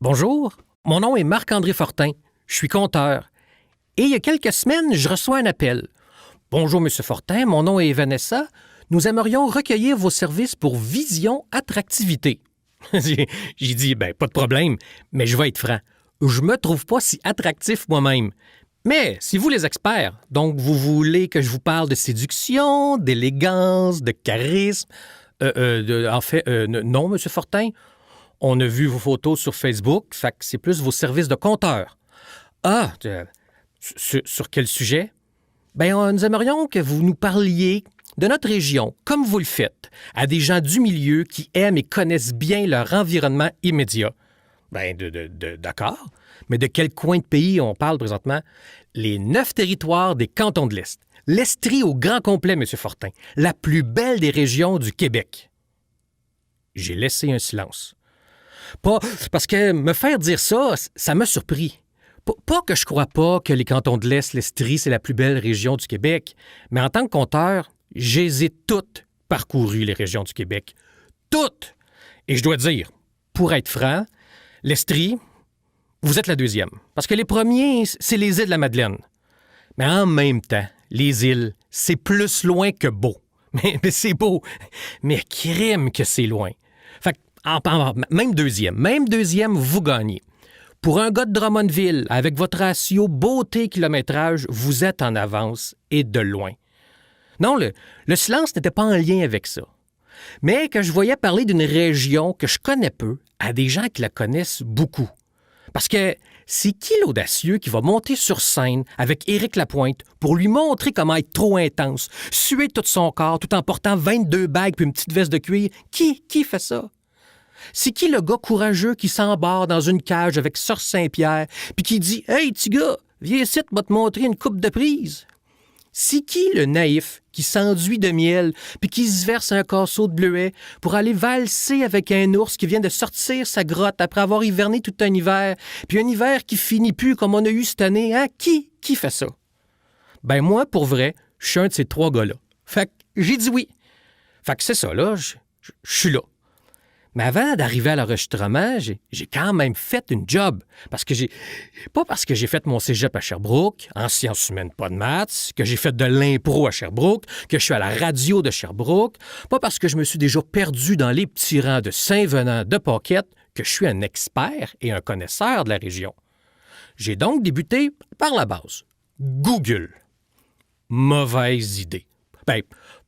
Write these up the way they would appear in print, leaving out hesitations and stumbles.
Bonjour, mon nom est Marc-André Fortin. Je suis compteur. Et il y a quelques semaines, je reçois un appel. Bonjour, Monsieur Fortin, mon nom est Vanessa. Nous aimerions recueillir vos services pour Vision Attractivité. J'ai dit, pas de problème, mais je vais être franc. Je me trouve pas si attractif moi-même. Mais c'est vous les experts, donc vous voulez que je vous parle de séduction, d'élégance, de charisme. Non, Monsieur Fortin. On a vu vos photos sur Facebook, fait que c'est plus vos services de compteur. Sur quel sujet? Nous aimerions que vous nous parliez de notre région, comme vous le faites, à des gens du milieu qui aiment et connaissent bien leur environnement immédiat. D'accord. Mais de quel coin de pays on parle présentement? Les 9 territoires des cantons de l'Est. L'Estrie au grand complet, M. Fortin. La plus belle des régions du Québec. J'ai laissé un silence. Pas parce que me faire dire ça, ça m'a surpris. Pas que je crois pas que les cantons de l'Est, l'Estrie, c'est la plus belle région du Québec, mais en tant que compteur, j'ai toutes parcouru les régions du Québec. Toutes! Et je dois dire, pour être franc, l'Estrie, vous êtes la deuxième. Parce que les premiers, c'est les îles de la Madeleine. Mais en même temps, les îles, c'est plus loin que beau. Mais c'est beau. Mais crime que c'est loin. Fait que, même deuxième, vous gagnez. Pour un gars de Drummondville, avec votre ratio beauté-kilométrage, vous êtes en avance et de loin. Non, le silence n'était pas en lien avec ça. Mais que je voyais parler d'une région que je connais peu à des gens qui la connaissent beaucoup. Parce que c'est qui l'audacieux qui va monter sur scène avec Éric Lapointe pour lui montrer comment être trop intense, suer tout son corps tout en portant 22 bagues puis une petite veste de cuir? Qui fait ça? C'est qui le gars courageux qui s'embarre dans une cage avec Sœur Saint-Pierre puis qui dit « Hey, petit gars, viens ici, va te montrer une coupe de prise. » C'est qui le naïf qui s'enduit de miel puis qui se verse un casseau de bleuet pour aller valser avec un ours qui vient de sortir sa grotte après avoir hiverné tout un hiver, puis un hiver qui finit plus comme on a eu cette année, hein? Qui fait ça? Moi, pour vrai, je suis un de ces 3 gars-là. Fait que j'ai dit oui. Fait que c'est ça, là, je suis là. Mais avant d'arriver à l'enregistrement, j'ai quand même fait une job. Pas parce que j'ai fait mon cégep à Sherbrooke, en sciences humaines, pas de maths, que j'ai fait de l'impro à Sherbrooke, que je suis à la radio de Sherbrooke, pas parce que je me suis déjà perdu dans les petits rangs de Saint-Venant de Paquette, que je suis un expert et un connaisseur de la région. J'ai donc débuté par la base. Google. Mauvaise idée.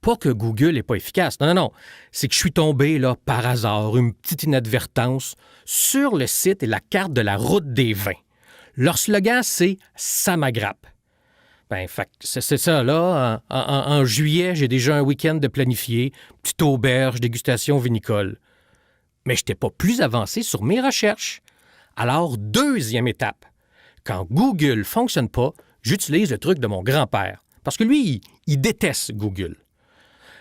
Pas que Google n'est pas efficace. Non. C'est que je suis tombé, là, par hasard, une petite inadvertance, sur le site et la carte de la route des vins. Leur slogan, c'est « Ça m'aggrappe ». C'est ça, là. En juillet, j'ai déjà un week-end de planifié, petite auberge, dégustation vinicole. Mais je n'étais pas plus avancé sur mes recherches. Alors, deuxième étape. Quand Google ne fonctionne pas, j'utilise le truc de mon grand-père. Parce que lui, il déteste Google.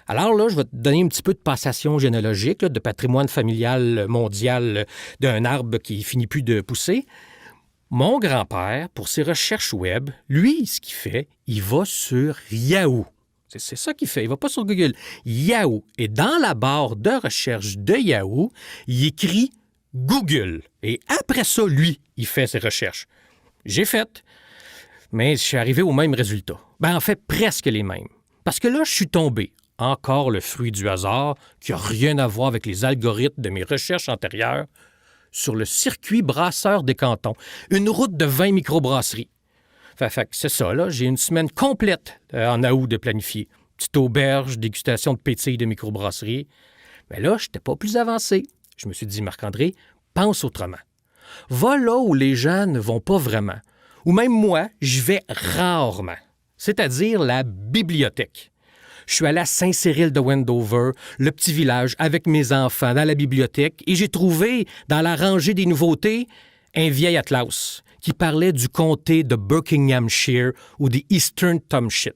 Alors là, je vais te donner un petit peu de passation généalogique, là, de patrimoine familial mondial d'un arbre qui finit plus de pousser. Mon grand-père, pour ses recherches web, lui, ce qu'il fait, il va sur Yahoo. C'est ça qu'il fait, il va pas sur Google. Yahoo. Et dans la barre de recherche de Yahoo, il écrit Google. Et après ça, lui, il fait ses recherches. J'ai fait. Mais je suis arrivé au même résultat. En fait, presque les mêmes. Parce que là, je suis tombé, encore le fruit du hasard, qui n'a rien à voir avec les algorithmes de mes recherches antérieures, sur le circuit brasseur des cantons, une route de 20 microbrasseries. Fait que c'est ça, là, j'ai une semaine complète en août de planifier. Petite auberge, dégustation de pétilles de microbrasserie. Mais là, je n'étais pas plus avancé. Je me suis dit, Marc-André, pense autrement. Va là où les gens ne vont pas vraiment. Ou même moi, je vais rarement. C'est-à-dire la bibliothèque. Je suis allé à Saint-Cyril de Wendover, le petit village, avec mes enfants, dans la bibliothèque, et j'ai trouvé, dans la rangée des nouveautés, un vieil atlas qui parlait du comté de Buckinghamshire ou des Eastern Township.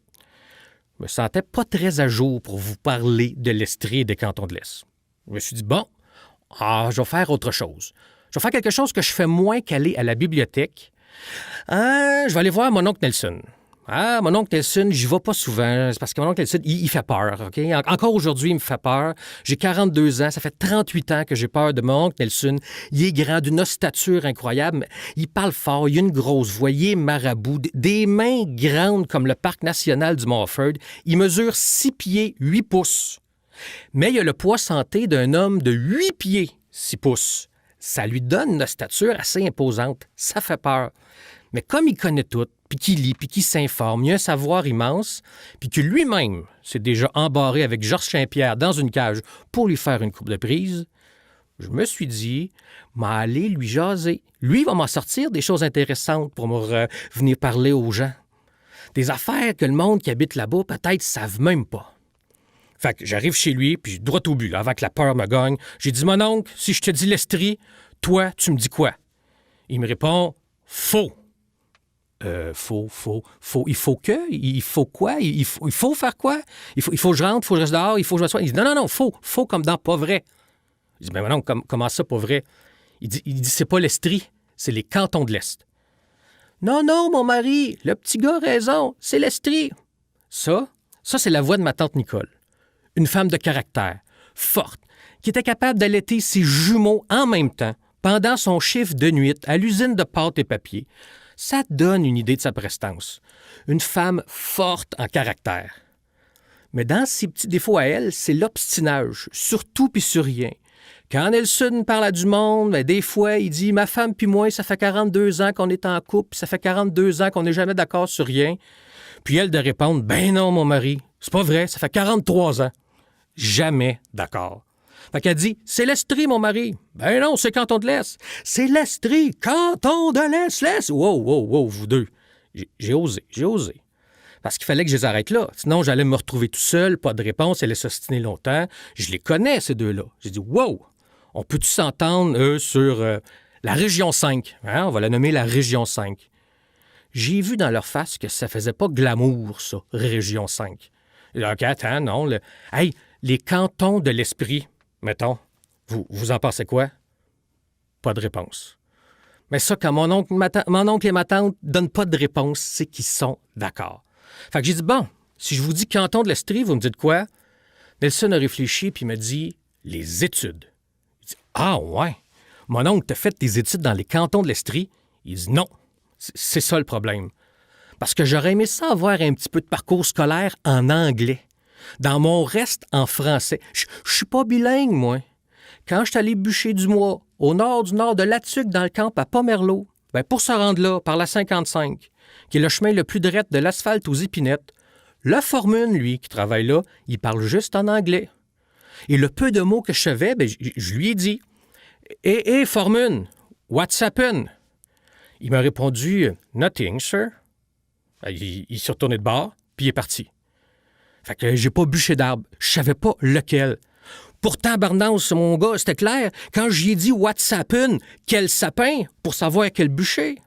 Je me sentais pas très à jour pour vous parler de l'Estrie et des cantons de l'Est. Je me suis dit, je vais faire autre chose. Je vais faire quelque chose que je fais moins qu'aller à la bibliothèque. Je vais aller voir mon oncle Nelson. Ah, mon oncle Nelson, j'y vais pas souvent. C'est parce que mon oncle Nelson, il fait peur, OK? Encore aujourd'hui, il me fait peur. J'ai 42 ans, ça fait 38 ans que j'ai peur de mon oncle Nelson. Il est grand, d'une stature incroyable. Il parle fort, il a une grosse voix, il est marabout, des mains grandes comme le parc national du Mont-Offord. Il mesure 6 pieds 8 pouces. Mais il a le poids santé d'un homme de 8 pieds 6 pouces. Ça lui donne une stature assez imposante. Ça fait peur. Mais comme il connaît tout, puis qu'il lit, puis qu'il s'informe, il a un savoir immense, puis que lui-même s'est déjà embarré avec Georges Saint-Pierre dans une cage pour lui faire une coupe de prise, je me suis dit, m'aller lui jaser. Lui, il va m'en sortir des choses intéressantes pour me venir parler aux gens. Des affaires que le monde qui habite là-bas, peut-être, savent même pas. Fait que j'arrive chez lui, puis droit au but, là, avant que la peur me gagne. J'ai dit, mon oncle, si je te dis l'estrie, toi, tu me dis quoi? Il me répond, faux. Faux. Il faut que? Il faut quoi? Il faut faire quoi? Il faut que je rentre, il faut que je reste dehors, il faut que je m'assoie. Il dit, non, faux. Faux comme dans pas vrai. Je dis, mais non, comment ça, pas vrai? Il dit, c'est pas l'Estrie, c'est les cantons de l'Est. Non, mon mari, le petit gars a raison, c'est l'Estrie. Ça, c'est la voix de ma tante Nicole. Une femme de caractère, forte, qui était capable d'allaiter ses jumeaux en même temps, pendant son chiffre de nuit à l'usine de pâte et papier. Ça donne une idée de sa prestance. Une femme forte en caractère. Mais dans ses petits défauts à elle, c'est l'obstinage, sur tout puis sur rien. Quand Nelson parle à du monde, ben des fois, il dit « Ma femme puis moi, ça fait 42 ans qu'on est en couple, ça fait 42 ans qu'on n'est jamais d'accord sur rien. » Puis elle de répondre « Ben non, mon mari, c'est pas vrai, ça fait 43 ans. » Jamais d'accord. Fait qu'elle dit, c'est l'Estrie, mon mari. Ben non, c'est Canton de l'Est. C'est l'Estrie, Canton de l'Est. Wow, vous deux. J'ai osé. Parce qu'il fallait que je les arrête là. Sinon, j'allais me retrouver tout seul, pas de réponse, elle allait s'ostiner longtemps. Je les connais, ces deux-là. J'ai dit, wow, on peut-tu s'entendre, eux, sur la région 5? Hein? On va la nommer la région 5. J'ai vu dans leur face que ça faisait pas glamour, ça, région 5. OK, attends, non. Hey, les cantons de l'esprit, mettons, vous en pensez quoi? Pas de réponse. Mais ça, quand mon oncle et ma tante ne donnent pas de réponse, c'est qu'ils sont d'accord. Fait que j'ai dit, bon, si je vous dis canton de l'Estrie, vous me dites quoi? Nelson a réfléchi puis me dit, les études. Il dit, ah ouais, mon oncle t'a fait des études dans les cantons de l'Estrie? Il dit, non, c'est ça le problème. Parce que j'aurais aimé ça avoir un petit peu de parcours scolaire en anglais. Dans mon reste en français. Je suis pas bilingue, moi. Quand je suis allé bûcher du mois, au nord du nord de Latuc, dans le camp à Pomerleau, pour se rendre là, par la 55, qui est le chemin le plus direct de l'asphalte aux épinettes, le Formune, lui, qui travaille là, il parle juste en anglais. Et le peu de mots que je savais, je lui ai dit « Hey, Formune, what's happened? » Il m'a répondu « Nothing, sir. » Il s'est retourné de bord, puis il est parti. Fait que j'ai pas bûché d'arbre. Je savais pas lequel. Pourtant, Barnance, mon gars, c'était clair. Quand j'y ai dit « What's happened? » Quel sapin? Pour savoir quel bûcher.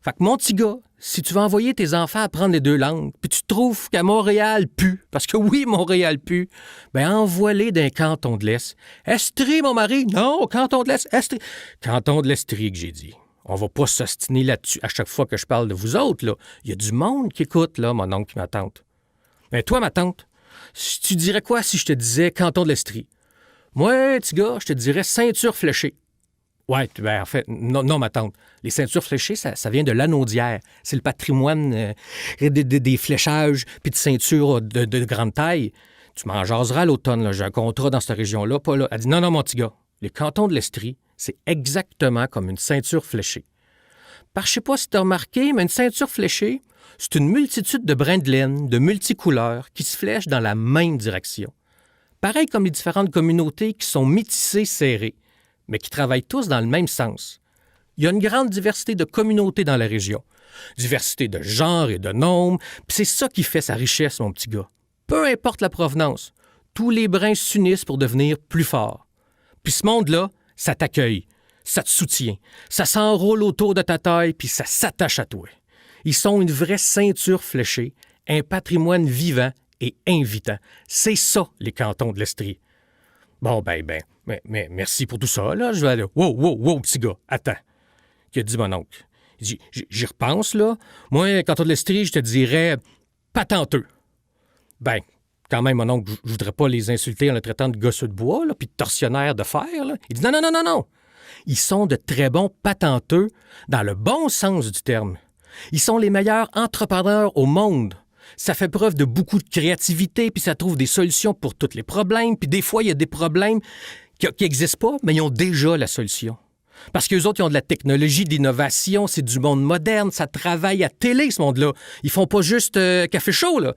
Fait que mon petit gars, si tu veux envoyer tes enfants apprendre les deux langues, puis tu trouves qu'à Montréal pue, parce que oui, Montréal pue, envoie-les d'un canton de l'Est. Estrie, mon mari? Non, canton de l'Est. Estrie. Canton de l'Estrie, que j'ai dit. On va pas s'ostiner là-dessus à chaque fois que je parle de vous autres, là. Il y a du monde qui écoute, là, mon oncle et ma tante. Mais toi, ma tante, tu dirais quoi si je te disais canton de l'Estrie? Moi, petit gars, je te dirais ceinture fléchée. Ouais, en fait, non, ma tante. Les ceintures fléchées, ça vient de l'Anaudière. C'est le patrimoine des fléchages puis de ceintures de grande taille. Tu m'en jaseras à l'automne, là. J'ai un contrat dans cette région-là, pas là. Elle dit non, mon petit gars, les cantons de l'Estrie, c'est exactement comme une ceinture fléchée. Je sais pas si tu as remarqué, mais une ceinture fléchée, c'est une multitude de brins de laine, de multicouleurs, qui se flèchent dans la même direction. Pareil comme les différentes communautés qui sont métissées serrées, mais qui travaillent tous dans le même sens. Il y a une grande diversité de communautés dans la région. Diversité de genres et de nombres, puis c'est ça qui fait sa richesse, mon petit gars. Peu importe la provenance, tous les brins s'unissent pour devenir plus forts. Puis ce monde-là, ça t'accueille, ça te soutient, ça s'enroule autour de ta taille, puis ça s'attache à toi. Ils sont une vraie ceinture fléchée, un patrimoine vivant et invitant. C'est ça, les cantons de l'Estrie. Bon, mais merci pour tout ça, là. Je vais aller... Wow, petit gars, attends. Qu'il a dit mon oncle. J'y repense, là. Moi, canton de l'Estrie, je te dirais patenteux. Ben, quand même, mon oncle, je voudrais pas les insulter en le traitant de gosseux de bois, là, puis de tortionnaires de fer, là. Il dit non, non, non, non, non. Ils sont de très bons patenteux dans le bon sens du terme. Ils sont les meilleurs entrepreneurs au monde. Ça fait preuve de beaucoup de créativité, puis ça trouve des solutions pour tous les problèmes. Puis des fois, il y a des problèmes qui n'existent pas, mais ils ont déjà la solution. Parce qu'eux autres, ils ont de la technologie, de l'innovation, c'est du monde moderne, ça travaille à télé, ce monde-là. Ils font pas juste café chaud, là.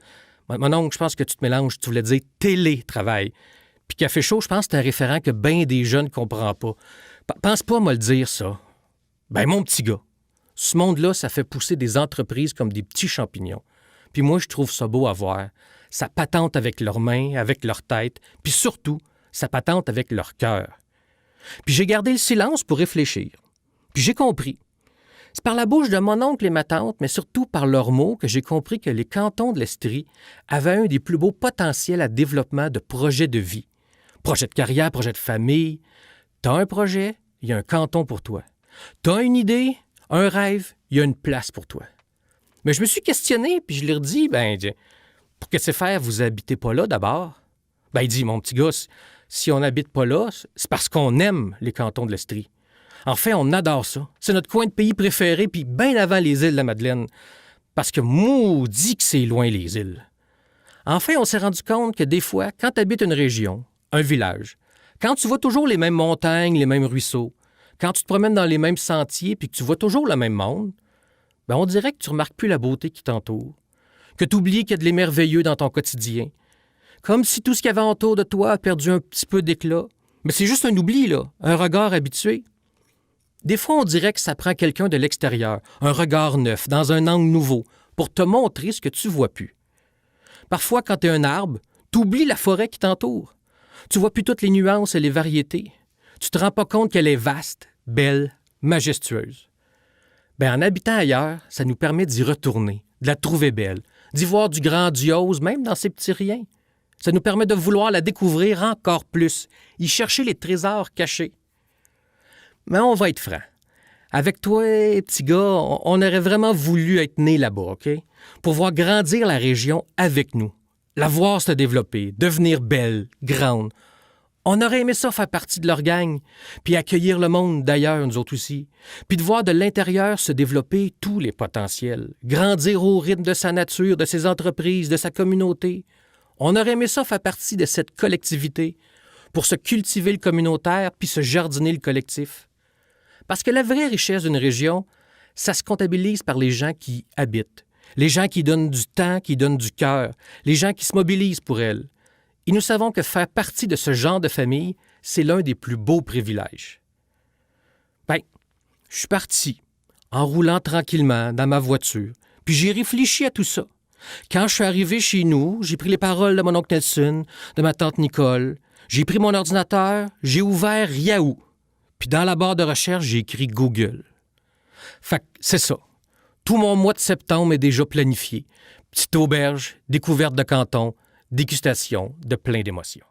Mon oncle, je pense que tu te mélanges, tu voulais dire télétravail. Puis café chaud, je pense que c'est un référent que bien des jeunes ne comprennent pas. Pense pas à me le dire, ça. Ben, mon petit gars, ce monde-là, ça fait pousser des entreprises comme des petits champignons. Puis moi, je trouve ça beau à voir. Ça patente avec leurs mains, avec leur tête, puis surtout, ça patente avec leur cœur. Puis j'ai gardé le silence pour réfléchir. Puis j'ai compris. C'est par la bouche de mon oncle et ma tante, mais surtout par leurs mots, que j'ai compris que les cantons de l'Estrie avaient un des plus beaux potentiels à développement de projets de vie. Projet de carrière, projet de famille. T'as un projet, il y a un canton pour toi. T'as une idée, un rêve, il y a une place pour toi. Mais je me suis questionné, puis je leur dis, pour que c'est faire, vous habitez pas là d'abord? Ben, il dit, mon petit gars, si on n'habite pas là, c'est parce qu'on aime les cantons de l'Estrie. En fait, on adore ça. C'est notre coin de pays préféré, puis bien avant les îles de la Madeleine. Parce que maudit que c'est loin, les îles. En fait, on s'est rendu compte que des fois, quand tu habites une région, un village, quand tu vois toujours les mêmes montagnes, les mêmes ruisseaux, quand tu te promènes dans les mêmes sentiers, puis que tu vois toujours le même monde, ben on dirait que tu remarques plus la beauté qui t'entoure, que tu oublies qu'il y a de l'émerveilleux dans ton quotidien, comme si tout ce qu'il y avait autour de toi a perdu un petit peu d'éclat. Mais c'est juste un oubli, là, un regard habitué. Des fois, on dirait que ça prend quelqu'un de l'extérieur, un regard neuf, dans un angle nouveau, pour te montrer ce que tu vois plus. Parfois, quand tu es un arbre, tu oublies la forêt qui t'entoure. Tu vois plus toutes les nuances et les variétés. Tu te rends pas compte qu'elle est vaste, belle, majestueuse. En habitant ailleurs, ça nous permet d'y retourner, de la trouver belle, d'y voir du grandiose, même dans ses petits riens. Ça nous permet de vouloir la découvrir encore plus, y chercher les trésors cachés. Mais on va être franc. Avec toi, petit gars, on aurait vraiment voulu être né là-bas, OK? Pour voir grandir la région avec nous, la voir se développer, devenir belle, grande. On aurait aimé ça faire partie de leur gang, puis accueillir le monde d'ailleurs, nous autres aussi, puis de voir de l'intérieur se développer tous les potentiels, grandir au rythme de sa nature, de ses entreprises, de sa communauté. On aurait aimé ça faire partie de cette collectivité, pour se cultiver le communautaire, puis se jardiner le collectif. Parce que la vraie richesse d'une région, ça se comptabilise par les gens qui y habitent, les gens qui donnent du temps, qui donnent du cœur, les gens qui se mobilisent pour elle. Et nous savons que faire partie de ce genre de famille, c'est l'un des plus beaux privilèges. Je suis parti, en roulant tranquillement dans ma voiture, puis j'ai réfléchi à tout ça. Quand je suis arrivé chez nous, j'ai pris les paroles de mon oncle Nelson, de ma tante Nicole, j'ai pris mon ordinateur, j'ai ouvert Yahoo, puis dans la barre de recherche, j'ai écrit Google. Fait que c'est ça. Tout mon mois de septembre est déjà planifié. Petite auberge, découverte de canton, dégustation de plein d'émotions.